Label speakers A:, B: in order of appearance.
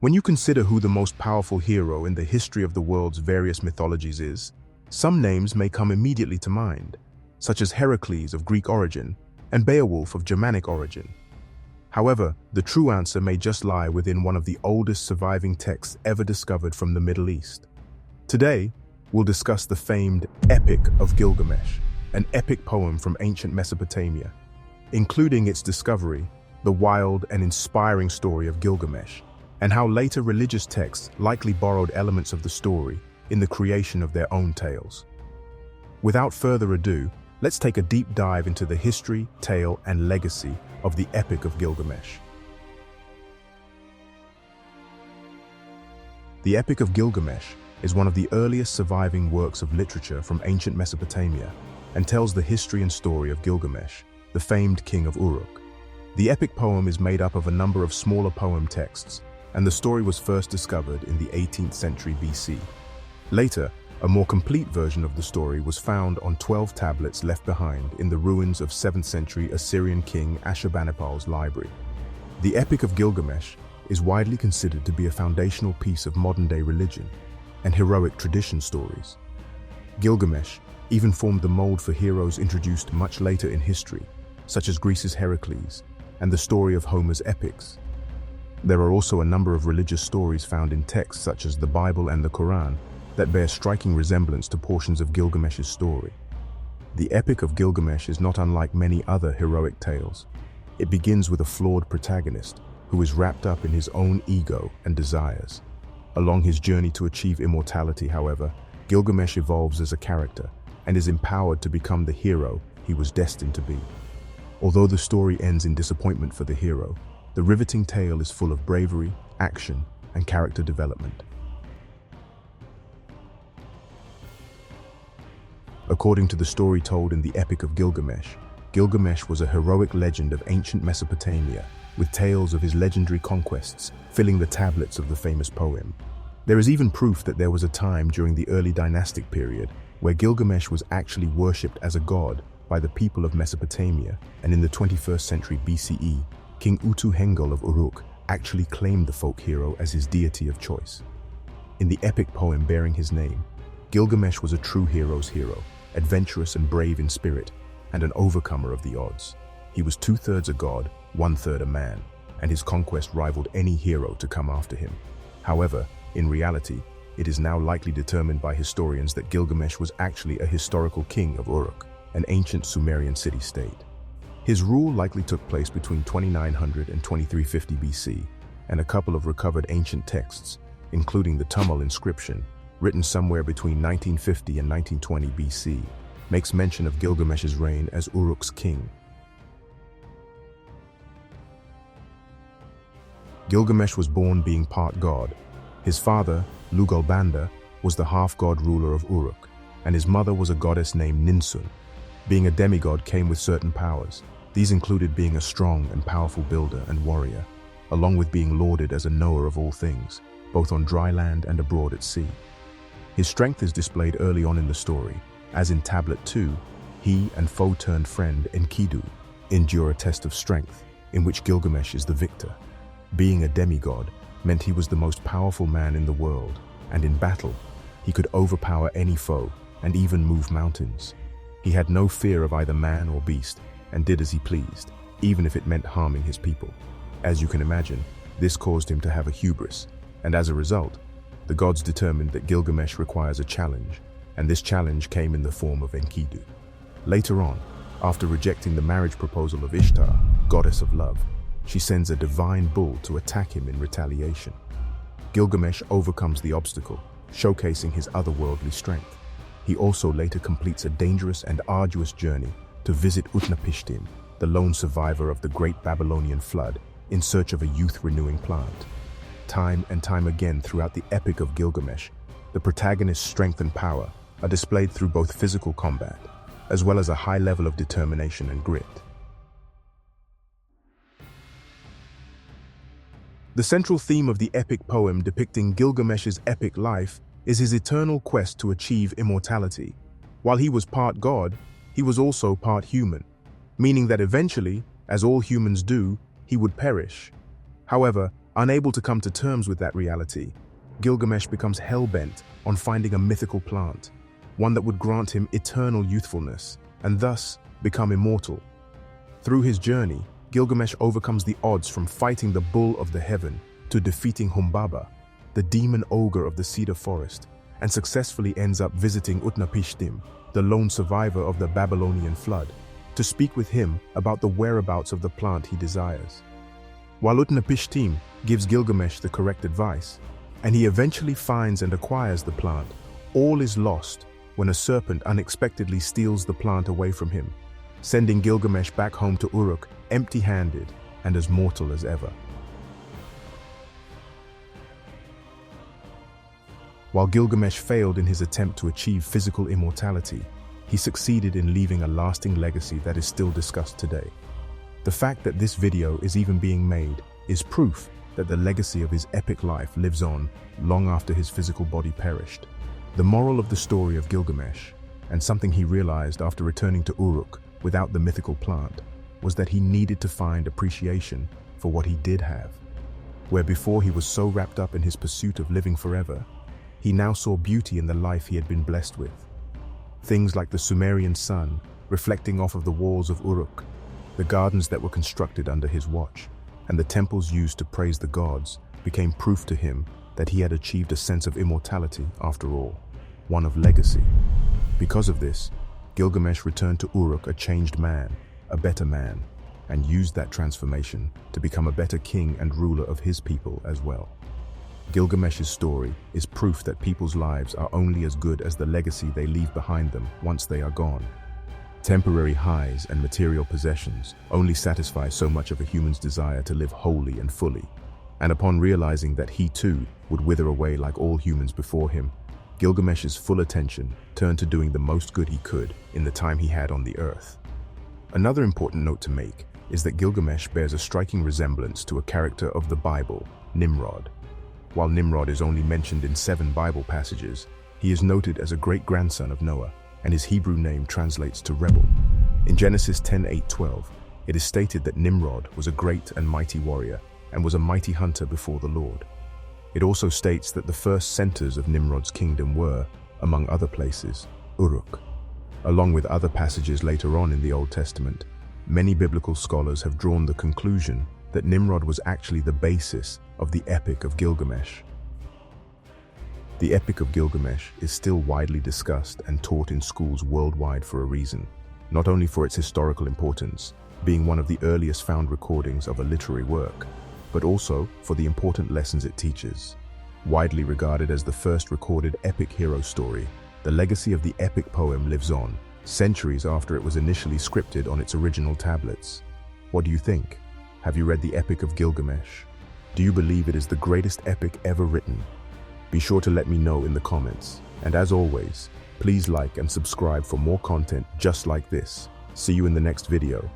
A: When you consider who the most powerful hero in the history of the world's various mythologies is, some names may come immediately to mind, such as Heracles of Greek origin and Beowulf of Germanic origin. However, the true answer may just lie within one of the oldest surviving texts ever discovered from the Middle East. Today, we'll discuss the famed Epic of Gilgamesh, an epic poem from ancient Mesopotamia, including its discovery, the wild and inspiring story of Gilgamesh, and how later religious texts likely borrowed elements of the story in the creation of their own tales. Without further ado, let's take a deep dive into the history, tale, and legacy of the Epic of Gilgamesh. The Epic of Gilgamesh is one of the earliest surviving works of literature from ancient Mesopotamia and tells the history and story of Gilgamesh, the famed king of Uruk. The epic poem is made up of a number of smaller poem texts, and the story was first discovered in the 18th century BC. Later, a more complete version of the story was found on 12 tablets left behind in the ruins of 7th century Assyrian king Ashurbanipal's library. The Epic of Gilgamesh is widely considered to be a foundational piece of modern-day religion and heroic tradition stories. Gilgamesh even formed the mold for heroes introduced much later in history, such as Greece's Heracles and the story of Homer's epics. There are also a number of religious stories found in texts such as the Bible and the Quran that bear striking resemblance to portions of Gilgamesh's story. The Epic of Gilgamesh is not unlike many other heroic tales. It begins with a flawed protagonist who is wrapped up in his own ego and desires. Along his journey to achieve immortality, however, Gilgamesh evolves as a character and is empowered to become the hero he was destined to be. Although the story ends in disappointment for the hero, the riveting tale is full of bravery, action, and character development. According to the story told in the Epic of Gilgamesh, Gilgamesh was a heroic legend of ancient Mesopotamia, with tales of his legendary conquests filling the tablets of the famous poem. There is even proof that there was a time during the early dynastic period where Gilgamesh was actually worshipped as a god by the people of Mesopotamia, and in the 21st century BCE, King Utu-Hengel of Uruk actually claimed the folk hero as his deity of choice. In the epic poem bearing his name, Gilgamesh was a true hero's hero, adventurous and brave in spirit, and an overcomer of the odds. He was 2/3 a god, 1/3 a man, and his conquest rivaled any hero to come after him. However, in reality, it is now likely determined by historians that Gilgamesh was actually a historical king of Uruk, an ancient Sumerian city-state. His rule likely took place between 2900 and 2350 BC, and a couple of recovered ancient texts, including the Tumul inscription, written somewhere between 1950 and 1920 BC, makes mention of Gilgamesh's reign as Uruk's king. Gilgamesh was born being part god. His father, Lugalbanda, was the half-god ruler of Uruk, and his mother was a goddess named Ninsun. Being a demigod came with certain powers. These included being a strong and powerful builder and warrior, along with being lauded as a knower of all things, both on dry land and abroad at sea. His strength is displayed early on in the story, as in Tablet 2, he and foe-turned friend Enkidu endure a test of strength, in which Gilgamesh is the victor. Being a demigod meant he was the most powerful man in the world, and in battle, he could overpower any foe and even move mountains. He had no fear of either man or beast, and did as he pleased, even if it meant harming his people. As you can imagine, this caused him to have a hubris, and as a result, the gods determined that Gilgamesh requires a challenge, and this challenge came in the form of Enkidu. Later on, after rejecting the marriage proposal of Ishtar, goddess of love, she sends a divine bull to attack him in retaliation. Gilgamesh overcomes the obstacle, showcasing his otherworldly strength. He also later completes a dangerous and arduous journey to visit Utnapishtim, the lone survivor of the Great Babylonian Flood, in search of a youth-renewing plant. Time and time again throughout the Epic of Gilgamesh, the protagonist's strength and power are displayed through both physical combat, as well as a high level of determination and grit. The central theme of the epic poem depicting Gilgamesh's epic life is his eternal quest to achieve immortality. While he was part god, he was also part human, meaning that eventually, as all humans do, he would perish. However, Unable to come to terms with that reality, Gilgamesh becomes hell-bent on finding a mythical plant, one that would grant him eternal youthfulness and thus become immortal. Through his journey, Gilgamesh overcomes the odds from fighting the bull of the heaven to defeating Humbaba, the demon ogre of the cedar forest, and successfully ends up visiting Utnapishtim, the lone survivor of the Babylonian flood, to speak with him about the whereabouts of the plant he desires. While Utnapishtim gives Gilgamesh the correct advice, and he eventually finds and acquires the plant, all is lost when a serpent unexpectedly steals the plant away from him, sending Gilgamesh back home to Uruk empty-handed and as mortal as ever. While Gilgamesh failed in his attempt to achieve physical immortality, he succeeded in leaving a lasting legacy that is still discussed today. The fact that this video is even being made is proof that the legacy of his epic life lives on long after his physical body perished. The moral of the story of Gilgamesh, and something he realized after returning to Uruk without the mythical plant, was that he needed to find appreciation for what he did have. Where before he was so wrapped up in his pursuit of living forever, he now saw beauty in the life he had been blessed with. Things like the Sumerian sun reflecting off of the walls of Uruk, the gardens that were constructed under his watch, and the temples used to praise the gods became proof to him that he had achieved a sense of immortality after all, one of legacy. Because of this, Gilgamesh returned to Uruk a changed man, a better man, and used that transformation to become a better king and ruler of his people as well. Gilgamesh's story is proof that people's lives are only as good as the legacy they leave behind them once they are gone. Temporary highs and material possessions only satisfy so much of a human's desire to live wholly and fully. And upon realizing that he too would wither away like all humans before him, Gilgamesh's full attention turned to doing the most good he could in the time he had on the earth. Another important note to make is that Gilgamesh bears a striking resemblance to a character of the Bible, Nimrod. While Nimrod is only mentioned in 7 Bible passages, he is noted as a great-grandson of Noah, and his Hebrew name translates to rebel. In Genesis 10:8-12, it is stated that Nimrod was a great and mighty warrior and was a mighty hunter before the Lord. It also states that the first centers of Nimrod's kingdom were, among other places, Uruk. Along with other passages later on in the Old Testament, many biblical scholars have drawn the conclusion that Nimrod was actually the basis of the Epic of Gilgamesh. The Epic of Gilgamesh is still widely discussed and taught in schools worldwide for a reason, not only for its historical importance, being one of the earliest found recordings of a literary work, but also for the important lessons it teaches. Widely regarded as the first recorded epic hero story, the legacy of the epic poem lives on, centuries after it was initially scripted on its original tablets. What do you think? Have you read the Epic of Gilgamesh? Do you believe it is the greatest epic ever written? Be sure to let me know in the comments. And as always, please like and subscribe for more content just like this. See you in the next video.